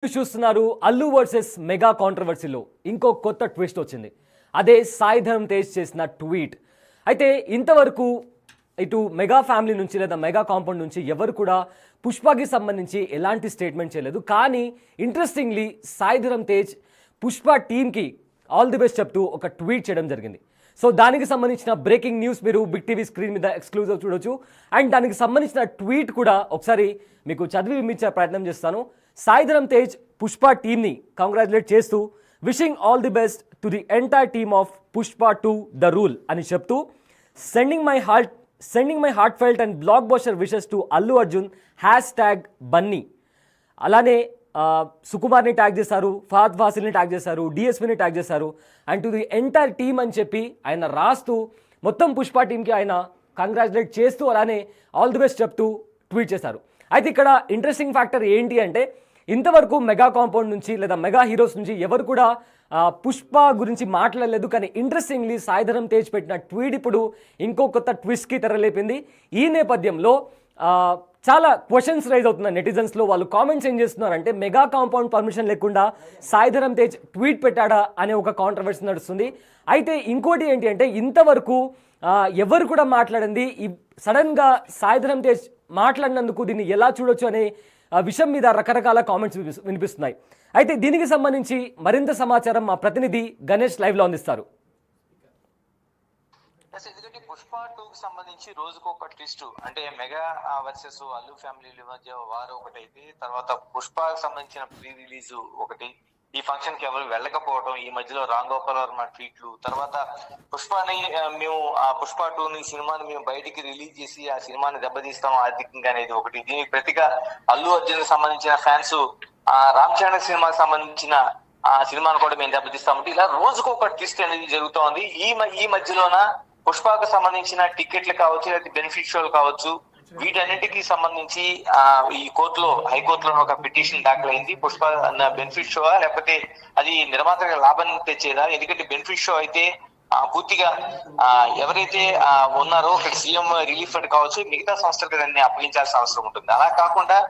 చూస్తున్నారు Allu versus mega కాంట్రవర్సీలో ఇంకో కొత్త ట్విస్ట్ వచ్చింది. అదే సాయి ధరమ్ తేజ్ చేసిన ట్వీట్. అయితే ఇంతవరకు ఇటు మెగా ఫ్యామిలీ నుంచి లేదా మెగా కాంపౌండ్ నుంచి ఎవరు కూడా పుష్పకి సంబంధించి ఎలాంటి స్టేట్మెంట్ చేయలేదు. కానీ ఇంట్రెస్టింగ్లీ సాయి ధరమ్ తేజ్ పుష్ప టీమ్కి ఆల్ ది బెస్ట్ చెప్తూ ఒక ట్వీట్ చేయడం జరిగింది. సో దానికి సంబంధించిన బ్రేకింగ్ న్యూస్ మీరు బిగ్ టీవీ స్క్రీన్ మీద ఎక్స్క్లూజివ్ చూడొచ్చు. అండ్ దానికి సంబంధించిన ట్వీట్ కూడా ఒకసారి మీకు చదివి వినిపించే ప్రయత్నం చేస్తాను. సాయి ధరమ్ తేజ్ పుష్ప టీమ్ని కంగ్రాచులేట్ చేస్తూ wishing all the best to the entire team of Pushpa 2 the rule అని చెప్తూ sending my heart felt and block buster wishes to Allu Arjun #Bunny. అలానే సుకుమార్ని ట్యాగ్ చేశారు, ఫహద్ ఫాసిల్ని ట్యాగ్ చేశారు, డిఎస్పీని ట్యాగ్ చేశారు. And to the entire team అని చెప్పి ఆయన రాస్తూ మొత్తం పుష్ప టీంకి ఆయన కంగ్రాచులేట్ చేస్తూ అలానే ఆల్ ది బెస్ట్ చెప్తూ ట్వీట్ చేశారు. అయితే ఇక్కడ ఇంట్రెస్టింగ్ ఫ్యాక్టర్ ఏంటి అంటే ఇంతవరకు మెగా కాంపౌండ్ నుంచి లేదా మెగా హీరోస్ నుంచి ఎవరు కూడా పుష్ప గురించి మాట్లాడలేదు. కానీ ఇంట్రెస్టింగ్లీ సాయి ధరమ్ తేజ్ పెట్టిన ట్వీట్ ఇప్పుడు ఇంకో కొత్త ట్విస్ట్కి తెరలేపింది. ఈ నేపథ్యంలో చాలా క్వశ్చన్స్ రైజ్ అవుతున్నాయి నెటిజన్స్లో. వాళ్ళు కామెంట్స్ ఏం చేస్తున్నారంటే మెగా కాంపౌండ్ పర్మిషన్ లేకుండా సాయి ధరమ్ తేజ్ ట్వీట్ పెట్టాడా అనే ఒక కాంట్రవర్సీ నడుస్తుంది. అయితే ఇంకోటి ఏంటి అంటే ఇంతవరకు ఎవరు కూడా మాట్లాడింది సడన్గా సాయి ధరమ్ తేజ్ మాట్లాడినందుకు దీన్ని ఎలా చూడొచ్చు అనే విషయం మీద రకరకాల కామెంట్స్ వినిపిస్తున్నాయి. అయితే దీనికి సంబంధించి మరింత సమాచారం మా ప్రతినిధి గణేష్ లైవ్లో అందిస్తారు. ఎందుకంటే పుష్ప 2కి సంబంధించి రోజుకు ఒక ట్విస్ట్, అంటే మెగా వర్సెస్ అల్లు ఫ్యామిలీ మధ్య వారు ఒకటైతే, తర్వాత పుష్పకి సంబంధించిన ప్రీ రిలీజ్ ఒకటి, ఈ ఫంక్షన్ కి ఎవరు వెళ్ళకపోవడం, ఈ మధ్యలో రామ్ గోపాల్ వర్మ ట్వీట్లు, తర్వాత పుష్పని మేము ఆ పుష్ప 2 సినిమాని మేము బయటికి రిలీజ్ చేసి ఆ సినిమాని దెబ్బతీస్తాం ఆర్థికంగా అనేది ఒకటి. దీనికి ప్రతిగా అల్లు అర్జున్ సంబంధించిన ఫ్యాన్స్ ఆ రామ్ చరణ్ సినిమాకి సంబంధించిన ఆ సినిమాను కూడా మేము దెబ్బతీస్తామంటే ఇలా రోజుకు ఒక ట్విస్ట్ అనేది జరుగుతోంది. ఈ మధ్యలోన పుష్పకు సంబంధించిన టికెట్లు కావచ్చు, లేదా బెనిఫిషియల్ కావచ్చు, వీటన్నిటికీ సంబంధించి ఈ కోర్టులో హైకోర్టులో ఒక పిటిషన్ దాఖలైంది. పుష్ప బెనిఫిట్ షో లేకపోతే అది నిర్మాతగా లాభం తెచ్చేదా? ఎందుకంటే బెనిఫిట్ షో అయితే పూర్తిగా ఎవరైతే ఉన్నారో ఇక్కడ సీఎం రిలీఫ్ ఫండ్ కావచ్చు, మిగతా సంస్థలకు దాన్ని అప్పగించాల్సిన అవసరం ఉంటుంది. అలా కాకుండా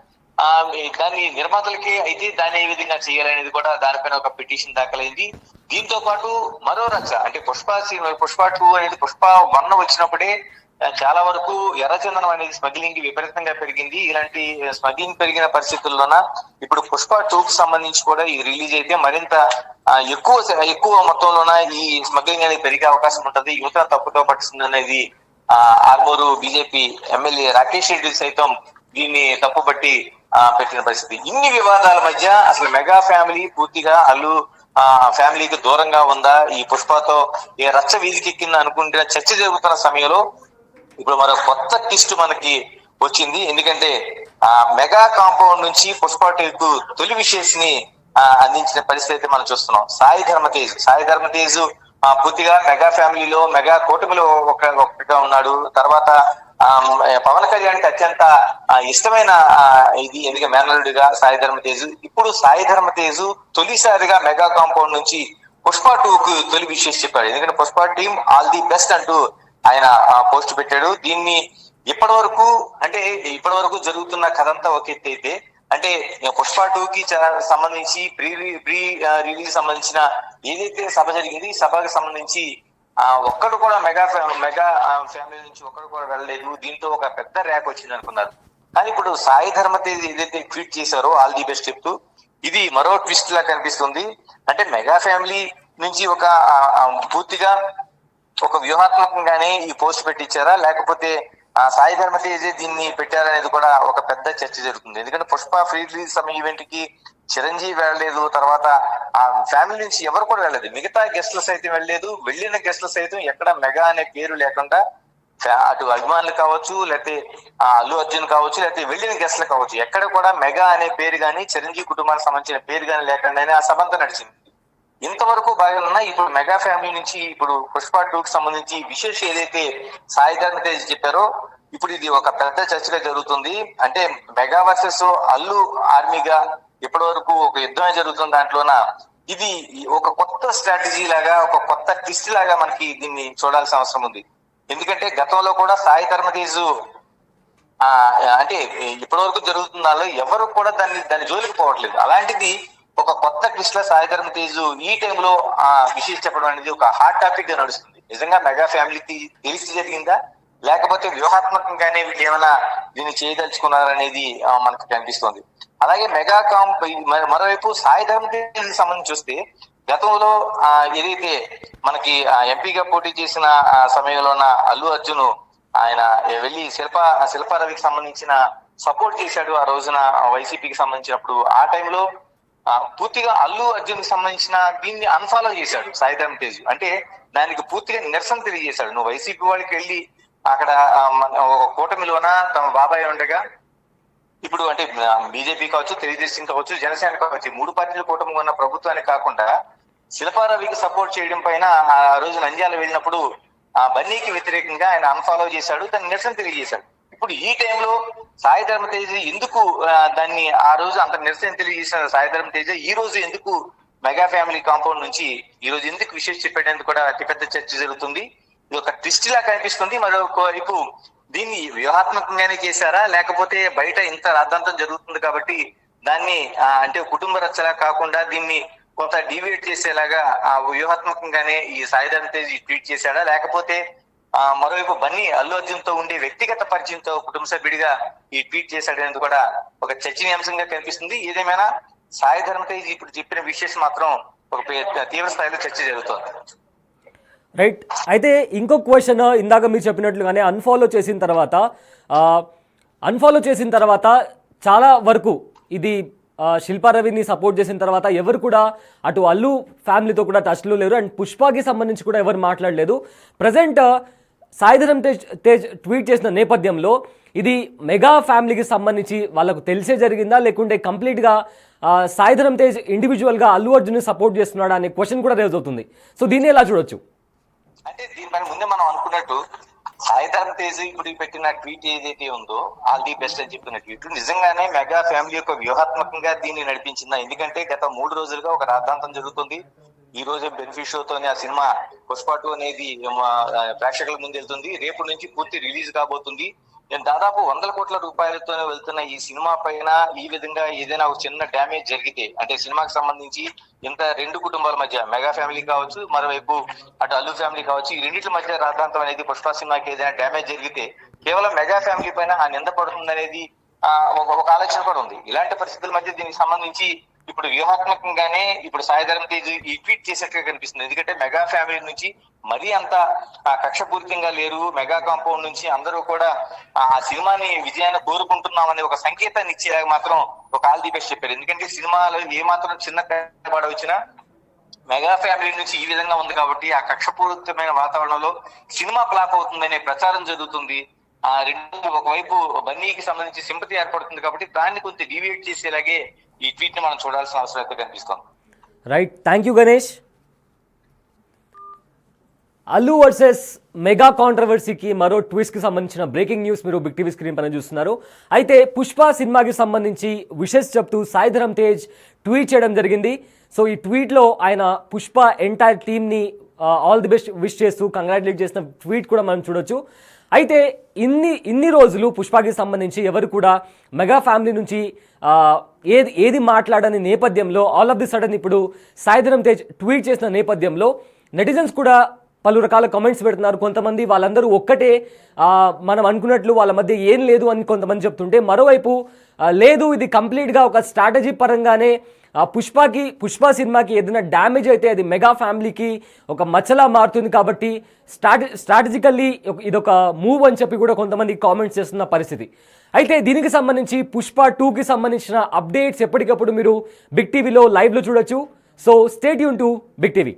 దాన్ని నిర్మాతలకి అయితే దాన్ని ఏ విధంగా చేయాలనేది కూడా దానిపైన ఒక పిటిషన్ దాఖలైంది. దీంతో పాటు మరో రచ్చ, అంటే పుష్ప 2 అనేది పుష్ప 1 వచ్చినప్పుడే చాలా వరకు ఎర్రచందనం అనేది స్మగ్లింగ్ విపరీతంగా పెరిగింది. ఇలాంటి స్మగ్లింగ్ పెరిగిన పరిస్థితుల్లోన ఇప్పుడు పుష్ప 2కి సంబంధించి కూడా ఈ రిలీజ్ అయితే మరింత ఎక్కువ మొత్తంలోన ఈ స్మగ్లింగ్ అనేది పెరిగే అవకాశం ఉంటుంది. యువత తప్పుతో పట్టిస్తుంది అనేది ఆర్మూరు బీజేపీ ఎమ్మెల్యే రాకేష్ రెడ్డి సైతం దీన్ని తప్పుపట్టి పెట్టిన పరిస్థితి. ఇన్ని వివాదాల మధ్య అసలు మెగా ఫ్యామిలీ పూర్తిగా అల్లు ఫ్యామిలీకి దూరంగా ఉందా, ఈ పుష్పతో ఏ రచ్చ వీధికెక్కిందా అనుకుంటున్న చర్చ జరుగుతున్న సమయంలో ఇప్పుడు మరో కొత్త ట్విస్ట్ మనకి వచ్చింది. ఎందుకంటే మెగా కాంపౌండ్ నుంచి పుష్ప 2కు తొలి విషెస్ ని అందించిన పరిస్థితి అయితే మనం చూస్తున్నాం. సాయి ధరమ్ తేజ్ పూర్తిగా మెగా ఫ్యామిలీలో మెగా కూటమిలో ఒకటిగా ఉన్నాడు. తర్వాత పవన్ కళ్యాణ్కి అత్యంత ఇష్టమైన ఇది ఎందుకంటే మేనల్లుడిగా సాయి ధరమ్ తేజ్. ఇప్పుడు సాయి ధరమ్ తేజ్ తొలిసారిగా మెగా కాంపౌండ్ నుంచి పుష్ప 2కు తొలి విషెస్ చెప్పాడు. ఎందుకంటే Pushpa team all the best అంటూ ఆయన పోస్ట్ పెట్టాడు. దీన్ని ఇప్పటి వరకు జరుగుతున్న కథ అంతా ఒక ఎత్తు అయితే, అంటే పుష్ప 2కి సంబంధించి ప్రీ రిలీజ్ సంబంధించిన ఏదైతే సభ జరిగింది, ఈ సభకు సంబంధించి ఒక్కడు కూడా మెగా ఫ్యామిలీ నుంచి ఒక్కడు కూడా వెళ్ళలేదు. దీంతో ఒక పెద్ద ర్యాక్ వచ్చింది అనుకున్నారు. కానీ ఇప్పుడు సాయి ధరమ్ తేజ్ ఏదైతే ట్వీట్ చేశారో ఆల్ ది బెస్ట్ చెప్తూ, ఇది మరో ట్విస్ట్ లా కనిపిస్తుంది. అంటే మెగా ఫ్యామిలీ నుంచి ఒక పూర్తిగా ఒక వ్యూహాత్మకంగానే ఈ పోస్ట్ పెట్టించారా, లేకపోతే సాయి ధరమ్ తేజ్ దీన్ని పెట్టారనేది కూడా ఒక పెద్ద చర్చ జరుగుతుంది. ఎందుకంటే పుష్ప ఫ్రీ రిలీజ్ ఇవెంట్ కి చిరంజీవి వెళ్ళలేదు, తర్వాత ఆ ఫ్యామిలీ నుంచి ఎవరు కూడా వెళ్ళలేదు, మిగతా గెస్ట్లు సైతం వెళ్ళలేదు. వెళ్ళిన గెస్ట్లు సైతం ఎక్కడ మెగా అనే పేరు లేకుండా అటు అభిమానులు కావచ్చు, లేకపోతే అల్లు అర్జున్ కావచ్చు, లేకపోతే వెళ్ళిన గెస్ట్లు కావచ్చు, ఎక్కడ కూడా మెగా అనే పేరు గానీ చిరంజీవి కుటుంబానికి సంబంధించిన పేరు గానీ లేకుండానే ఆ సభ అంతా నడిచింది. ఇంతవరకు బాగా ఇప్పుడు మెగా ఫ్యామిలీ నుంచి ఇప్పుడు పుష్ప 2కి సంబంధించి విశేష ఏదైతే సాయి ధరమ్ తేజ్ చెప్పారో ఇప్పుడు ఇది ఒక పెద్ద చర్చగా జరుగుతుంది. అంటే మెగా వర్సెస్ అల్లు ఆర్మీగా ఇప్పటి వరకు ఒక యుద్ధమే జరుగుతుంది. దాంట్లోన ఇది ఒక కొత్త స్ట్రాటజీ లాగా, ఒక కొత్త ట్విస్ట్ లాగా మనకి దీన్ని చూడాల్సిన అవసరం ఉంది. ఎందుకంటే గతంలో కూడా సాయి ధరమ్ తేజ్ ఆ అంటే ఇప్పటి వరకు జరుగుతున్న దానిలో ఎవరు కూడా దాని జోలికి పోవట్లేదు. అలాంటిది ఒక కొత్త ట్విస్ట్ లో సాయిధరం తేజ్ ఈ టైంలో విషయం చెప్పడం అనేది ఒక హాట్ టాపిక్ గా నడుస్తుంది. నిజంగా మెగా ఫ్యామిలీకి తెలిసి జరిగిందా, లేకపోతే వ్యూహాత్మకంగానే వీళ్ళు ఏమైనా దీన్ని చేయదలుచుకున్నారనేది మనకు కనిపిస్తుంది. అలాగే మెగా మరోవైపు సాయిధరం తేజ్ సంబంధించి చూస్తే గతంలో ఏదైతే మనకి ఎంపీగా పోటీ చేసిన సమయంలోన అల్లు అర్జున్ ఆయన వెళ్ళి శిల్పా రవికి సంబంధించిన సపోర్ట్ చేశాడు ఆ రోజున వైసీపీకి సంబంధించినప్పుడు. ఆ టైంలో పూర్తిగా అల్లు అర్జున్ కి సంబంధించిన దీన్ని అన్ఫాలో చేశాడు సాయిధరం తేజ్. అంటే దానికి పూర్తిగా నిరసన తెలియజేశాడు. నువ్వు వైసీపీ వాళ్ళకి వెళ్ళి అక్కడ ఒక కూటమిలోన తమ బాబాయ్ ఉండగా ఇప్పుడు అంటే బీజేపీ కావచ్చు, తెలుగుదేశం కావచ్చు, జనసేన కావచ్చు, 3 పార్టీల కూటమి ఉన్న ప్రభుత్వానికి కాకుండా శిల్పా రవికి సపోర్ట్ చేయడం పైన ఆ రోజు నంద్యాల వెళ్ళినప్పుడు బన్నీకి వ్యతిరేకంగా ఆయన అన్ఫాలో చేశాడు, దాన్ని నిరసన తెలియజేశాడు. ఇప్పుడు ఈ టైంలో సాయిధరం తేజ్ ఎందుకు దాన్ని ఆ రోజు అంత నిరసన తెలియజేసిన సాయిధరం తేజ్ ఈ రోజు ఎందుకు మెగా ఫ్యామిలీ కాంపౌండ్ నుంచి ఈ రోజు ఎందుకు విషయం చెప్పేటందుకు కూడా అతిపెద్ద చర్చ జరుగుతుంది. ఇది ఒక ట్విస్ట్ లా కనిపిస్తుంది. మరొక వైపు దీన్ని వ్యూహాత్మకంగానే చేశారా, లేకపోతే బయట ఇంత రాద్ధాంతం జరుగుతుంది కాబట్టి దాన్ని అంటే కుటుంబ రచ్చలా కాకుండా దీన్ని కొంత డివేట్ చేసేలాగా వ్యూహాత్మకంగానే ఈ సాయిధరం తేజ్ ట్వీట్ చేశాడా, లేకపోతే మరోవైపు బన్నీ అల్లు అర్జున్ తో ఉండే వ్యక్తిగత పరిచయంతో కుటుంబ సభ్యుడిగా ఈ ట్వీట్ చేశాడనేది కూడా ఒక చర్చనీయాంశంగా కనిపిస్తుంది. ఏదేమైనా సాయిధరం తేజ్ ఇప్పుడు చెప్పిన విషయం మాత్రం ఒక తీవ్ర స్థాయిలో చర్చ జరుగుతోంది. రైట్. అయితే ఇంకో క్వశ్చన్, ఇందాక మీరు చెప్పినట్లుగానే అన్ఫాలో చేసిన తర్వాత చాలా వరకు ఇది శిల్పా రవిని సపోర్ట్ చేసిన తర్వాత ఎవరు కూడా అటు అల్లు ఫ్యామిలీతో కూడా టచ్లో లేరు. అండ్ పుష్పకి సంబంధించి కూడా ఎవరు మాట్లాడలేదు. ప్రజెంట్ సాయిధరం తేజ్ ట్వీట్ చేసిన నేపథ్యంలో ఇది మెగా ఫ్యామిలీకి సంబంధించి వాళ్ళకు తెలిసే జరిగిందా, లేకుంటే కంప్లీట్గా సాయిధరం తేజ్ ఇండివిజువల్గా అల్లు అర్జున్ని సపోర్ట్ చేస్తున్నాడా అనే క్వశ్చన్ కూడా రేజ్ అవుతుంది. సో దీన్ని ఎలా చూడొచ్చు? అంటే దీనిపైన ముందే మనం అనుకున్నట్టు సాయిధరం తేజ్ ఇప్పుడు పెట్టిన ట్వీట్ ఏదైతే ఉందో ఆల్ ది బెస్ట్ అని చెప్పిన ట్వీట్ నిజంగానే మెగా ఫ్యామిలీ యొక్క వ్యూహాత్మకంగా దీన్ని నడిపించిందా? ఎందుకంటే గత 3 రోజులుగా ఒక రాద్ధాంతం జరుగుతుంది. ఈ రోజు బెనిఫిట్ షోతోనే ఆ సినిమా పుష్ప 2 అనేది ప్రేక్షకుల ముందు వెళ్తుంది. రేపు నుంచి పూర్తి రిలీజ్ కాబోతుంది. దాదాపు 100 కోట్ల రూపాయలతోనే వెళ్తున్న ఈ సినిమా పైన ఈ విధంగా ఏదైనా ఒక చిన్న డ్యామేజ్ జరిగితే, అంటే సినిమాకి సంబంధించి ఇంత 2 కుటుంబాల మధ్య మెగా ఫ్యామిలీ కావచ్చు, మరోవైపు అటు అల్లు ఫ్యామిలీ కావచ్చు, ఈ రెండింటి మధ్య రాద్ధాంతం అనేది పుష్ప సినిమాకి ఏదైనా డ్యామేజ్ జరిగితే కేవలం మెగా ఫ్యామిలీ పైన ఆ నింద పడుతుంది అనేది ఒక ఆలోచన కూడా ఉంది. ఇలాంటి పరిస్థితుల మధ్య దీనికి సంబంధించి ఇప్పుడు వ్యూహాత్మకంగానే ఇప్పుడు సాయిధరం తేజ్ ఈ ట్వీట్ చేసినట్టుగా కనిపిస్తుంది. ఎందుకంటే మెగా ఫ్యామిలీ నుంచి మరీ అంత కక్షపూరితంగా లేరు. మెగా కాంపౌండ్ నుంచి అందరూ కూడా ఆ సినిమాని విజయాన్ని కోరుకుంటున్నామని ఒక సంకేతాన్ని ఇచ్చేలాగా మాత్రం ఒక ఆల్ ది బెస్ట్ చెప్పారు. ఎందుకంటే సినిమాలో ఏ మాత్రం చిన్న తేడా వచ్చినా మెగా ఫ్యామిలీ నుంచి ఈ విధంగా ఉంది కాబట్టి ఆ కక్షపూరితమైన వాతావరణంలో సినిమా ఫ్లాప్ అవుతుందనే ప్రచారం జరుగుతుంది. ఒకవైపు బన్నీకి సంబంధించి సింపతి ఏర్పడుతుంది కాబట్టి దాన్ని కొంచెం డివియేట్ చేసేలాగే ఈ ట్వీట్ ని మనం చూడాల్సిన అవసరం అయితే కనిపిస్తుంది. Right, thank you Ganesh. Allu versus mega కాంట్రవర్సీకి మరో ట్విస్ట్కి సంబంధించిన బ్రేకింగ్ న్యూస్ మీరు బిగ్ టీవీ స్క్రీన్ పైన చూస్తున్నారు. అయితే పుష్ప సినిమాకి సంబంధించి విషెస్ చెప్తూ సాయిధరం తేజ్ ట్వీట్ చేయడం జరిగింది. సో ఈ ట్వీట్లో ఆయన పుష్ప ఎంటైర్ టీమ్ని ఆల్ ది బెస్ట్ విష్ చేస్తూ కంగ్రాచులేట్ చేసిన ట్వీట్ కూడా మనం చూడొచ్చు. అయితే ఇన్ని రోజులు పుష్పకి సంబంధించి ఎవరు కూడా మెగా ఫ్యామిలీ నుంచి ఏది మాట్లాడని నేపథ్యంలో ఆల్ ఆఫ్ ది సడన్ ఇప్పుడు సాయిధరం తేజ్ ట్వీట్ చేసిన నేపథ్యంలో నెటిజన్స్ కూడా పలు రకాల కామెంట్స్ పెడుతున్నారు. కొంతమంది వాళ్ళందరూ ఒక్కటే మనం అనుకున్నట్లు వాళ్ళ మధ్య ఏం లేదు అని కొంతమంది చెప్తుంటే, మరోవైపు లేదు ఇది కంప్లీట్గా ఒక స్ట్రాటజీ పరంగానే పుష్ప సినిమాకి ఏదైనా డ్యామేజ్ అయితే అది మెగా ఫ్యామిలీకి ఒక మచ్చలా మారుతుంది కాబట్టి స్ట్రాటజికల్లీ ఇదొక మూవ్ అని చెప్పి కూడా కొంతమంది కామెంట్స్ చేస్తున్న పరిస్థితి. అయితే దీనికి సంబంధించి పుష్ప 2కి సంబంధించిన అప్డేట్స్ ఎప్పటికప్పుడు మీరు బిగ్ టీవీలో లైవ్లో చూడొచ్చు. So stay tune to big TV.